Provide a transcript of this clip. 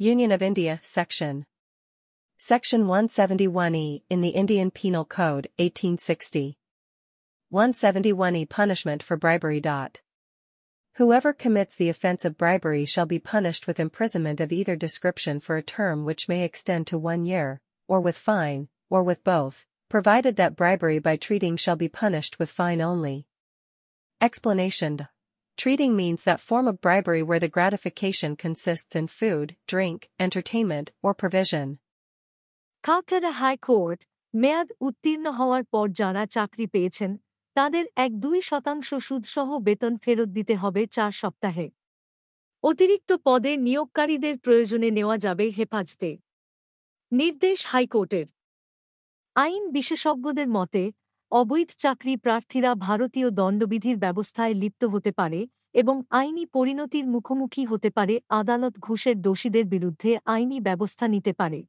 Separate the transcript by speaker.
Speaker 1: Union of India, Section 171E in the Indian Penal Code, 1860. 171E Punishment for bribery. Whoever commits the offence of bribery shall be punished with imprisonment of either description for a term which may extend to 1 year, or with fine, or with both, provided that bribery by treating shall be punished with fine only. Explanation. Treating means that form of bribery where the gratification consists in food, drink, entertainment, or provision.
Speaker 2: Calcutta high court মেয়াদ উত্তীর্ণ হওয়ার পর যারা চাকরি পেয়েছেন তাদের 1-2% সুদসহ বেতন ফেরত দিতে হবে 4 সপ্তাহে। অতিরিক্ত পদে নিয়োগকারীদের প্রয়োজনে নেওয়া যাবে হেফাজতে। নির্দেশ হাইকোর্টের। আইন বিশেষজ্ঞদের মতে অবৈধ চাকরি প্রার্থীরা ভারতীয় দণ্ডবিধির ব্যবস্থায় লিপ্ত হতে পারে এবং আইনি পরিণতির মুখোমুখি হতে পারে। আদালত ঘুষের দোষীদের বিরুদ্ধে আইনি ব্যবস্থা নিতে পারে।